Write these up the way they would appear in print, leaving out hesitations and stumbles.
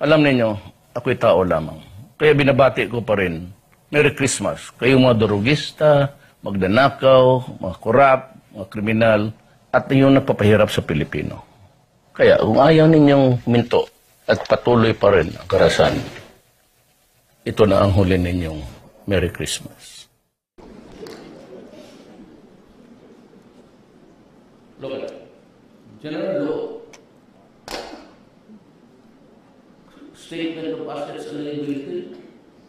Alam ninyo, ako'y tao lamang. Kaya binabati ko pa rin, Merry Christmas. Kayong mga durugista, magdanakaw, mga korap, mga kriminal, at yung nagpapahirap sa Pilipino. Kaya kung ayaw ninyong minto at patuloy pa rin ang karahasan, ito na ang huli ninyong Merry Christmas. Look at it. General Law, Statement of Assets and Liability,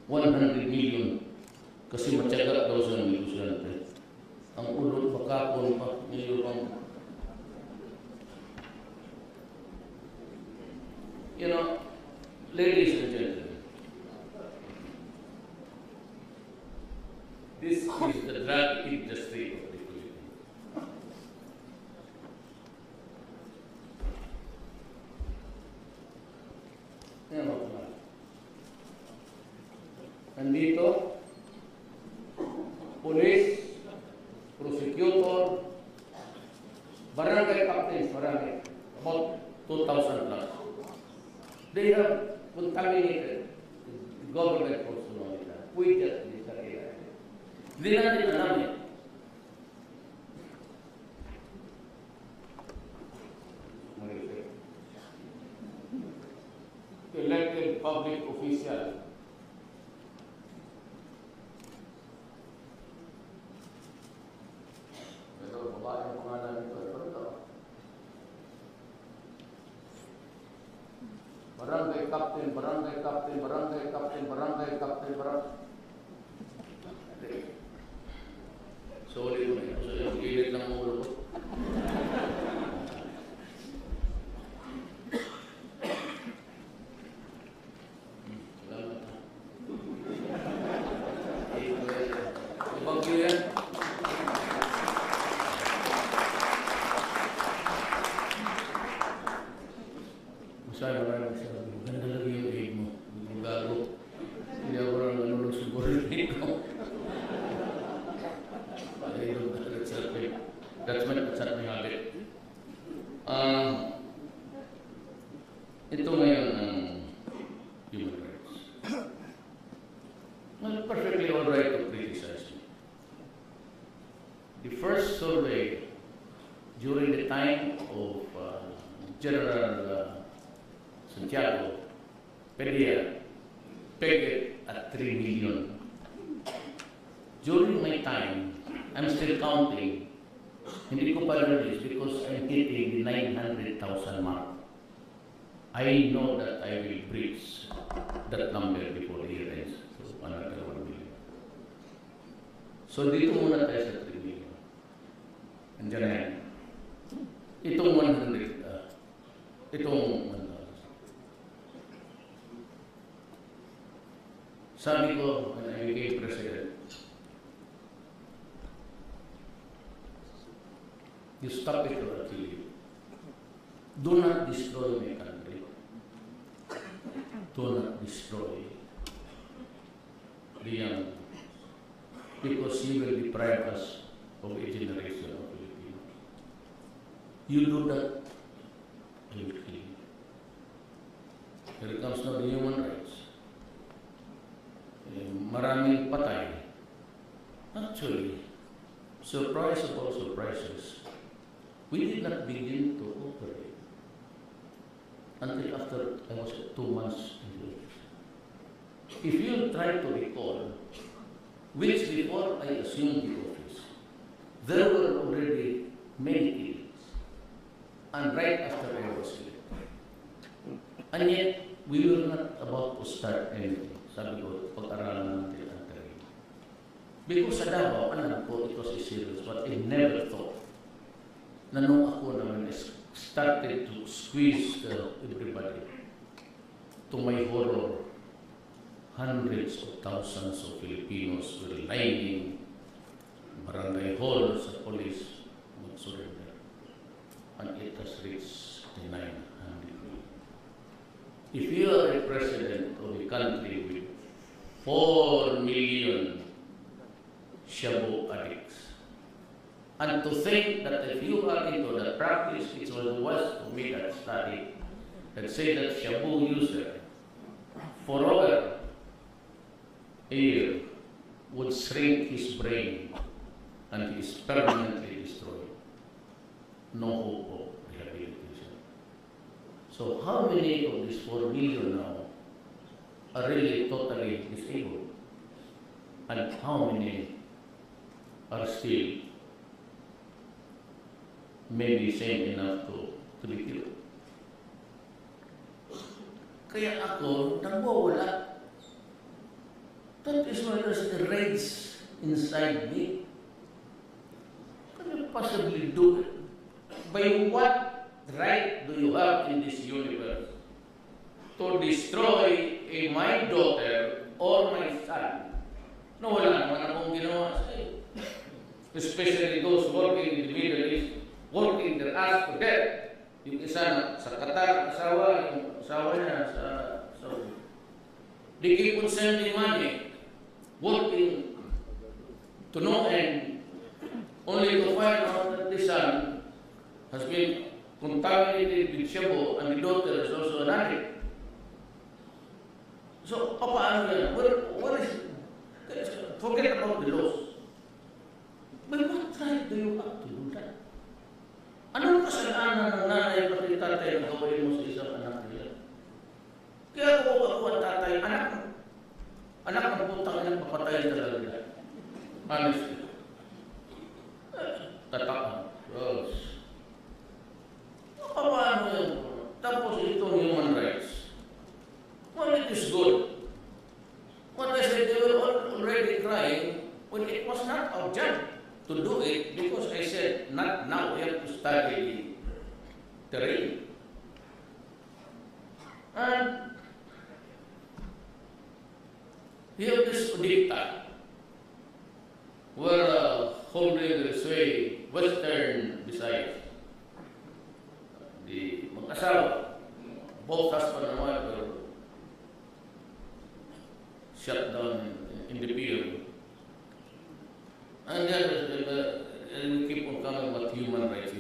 100 million. Kasi matyaga daw sa negosyante. Ang ulot pakapon pa, nilupang. You know, ladies and gentlemen, this is the drug industry of the Philippines. Nandito, police, prosecutor, barangay captains, barangay, about 2,000 plus. They have contaminated the government personnel. We just disappeared. Hindi natin alam eh. Elected public official. Ito, babae ang pangalan nito. Barangay captain, barangay captain, barangay captain, barangay captain, barangay. Sorry mo na ito. So, yung kilit ng ulo ko. Salamat ha. Ibagyo yan. Masaya mo na siya. Ganda lagi yung aid mo. Yung gago. Hindi ako na nalulog sa burin ko. That's my habit. Ito ngayon ang human rights. Well, perfectly all right to criticize me. The first survey during the time of General Santiago Padilla pegged it at 3 million. During my time, I'm still counting. Hindi ko pa release because I'm hitting the 900,000 mark. I know that I will breach that number before the year ends. So, another 1 million. So, dito muna tayo sa 3 million. Andiyan na yan. Itong 100, itong 1,000. Sabi ko, when I became president, you stop it or I'll kill you. Do not destroy my country. Do not destroy the young. Because you will deprive us of a generation of Filipinos. You do that, I will kill you. Here comes now the human rights. Maraming patay. Actually, surprise of all surprises, we did not begin to operate until after I was 2 months in the office. If you try to recall, weeks before I assumed the office, there were already many killings, and right after I was elected. And yet, we were not about to start anything. Sabi ko, pag-aralan natin ang terrain. Because sa Davao, alam ko, it was a serious, but I never thought na nung ako naman started to squeeze everybody, to my horror, hundreds of thousands of Filipinos were lining barangay hall sa police mag-surrender. And it has reached the 900 million. If you are a president of a country with 4 million shabu addicts, and to think that if you are into the practice, it was to me that study that say that shabu user for over a year would shrink his brain and he is permanently destroyed. No hope of rehabilitation. So how many of these 4 million now are really totally disabled? And how many are still maybe sane enough to be killed? Kaya ako, nagwawala. That is why there's a rage inside me. Can you possibly do it? By what right do you have in this universe to destroy my daughter or my son? No, wala naman akong ginawa sa iyo. Especially those working in the Middle East, working their ass to death. Yung isa na sa Qatar, asawa, yung asawa niya sa Saudi. They keep on sending money, working to no end, only to find out that the son has been contaminated with Shabu and the daughter is also an addict. So, paano yan? What is it? Forget about the laws. But what right do you have to do that? Anong kasalanan ng nanay at tatay na gawin mo sa isang anak nila? Kaya ako ang tatay, anak ng putang ina, papatayin talaga nila. Honestly. Tatak. Yes. Paano yun? Tapos itong human rights. Well, it is good. What I said, they were already crying when it was not our job to do it, because I said, not now, we have to study the terrain. And we have this dicta, where holding the sway, Western Visayas, the mag-asawa, both husband and wife were shut down in the pier. And then we keep on coming about human rights.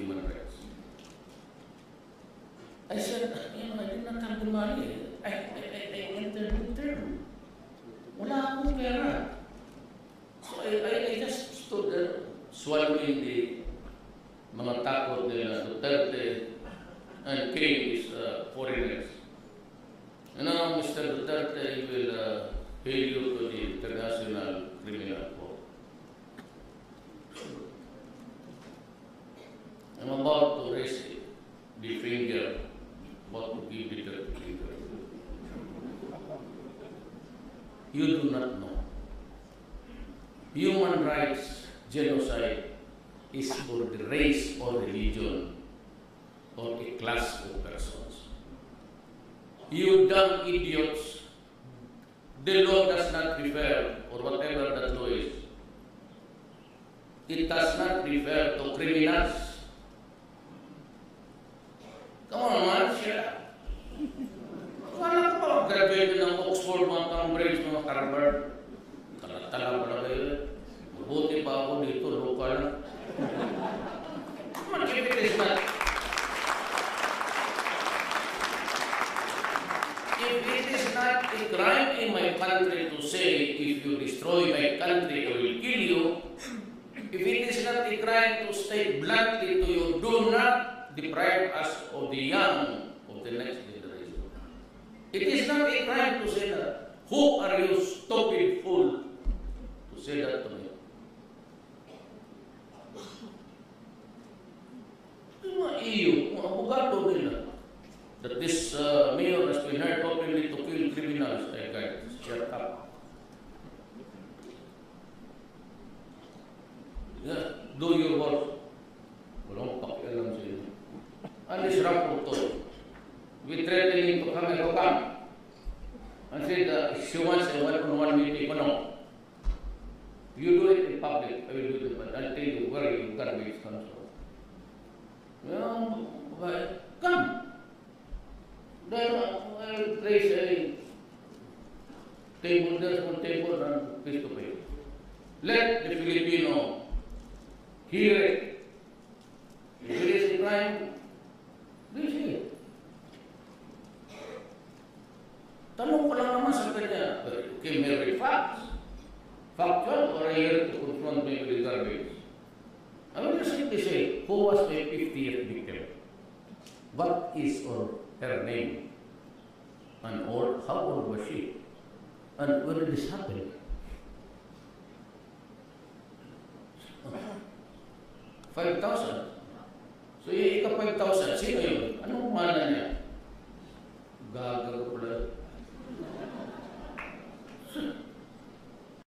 I said, I did not have the money. I entered the term. Wala akong pera. So I just stood there, swallowing the mga takot nila, Duterte and King's foreigners. And now Mr. Duterte will pay you to the International Criminal Court. I'm about to raise the finger, about to give it the finger. You do not know. Human rights genocide is for the race or religion or a class of persons. You dumb idiots, the law does not refer, or whatever that law is, it does not refer to criminals. Come on, man, siya. Wala ka ba graduate ng Oxford, mga Cambridge, mga Harvard? Tala pala kayo. Mabuti pa ako dito, local. Come on, if it is not. If it is not a crime in my country to say, if you destroy my country, I will kill you. If it is not a crime to state bluntly to you, do not deprive us of the young of the next generation. It is not a crime to say that. Who are you, stupid fool, to say that to me? Mga iyo, mga abogado nila, that this mayor has been hired openly to kill criminals. I can't shut up. Yeah, do your work. Walang pakialam sa iyo. And this rapporteur, we threatening to come and come. And said, she wants a one-on-one meeting. No. You do it in public, I will do it, but I'll tell you where your garbage comes from. Well, come. Then I'll place a table, there's one table and face to face. Let the Filipino hear it. If it is a crime, please hear it. Tanong ko lang naman sa kanya, okay, may facts, factual, or a year to confront me with the garbage. I will just simply say, who was my 50th victim? What is or her name? And how old was she? And when did this happen? 5,000. So, ika 5,000. Sino yun? Anong mana niya? Gagawa pala.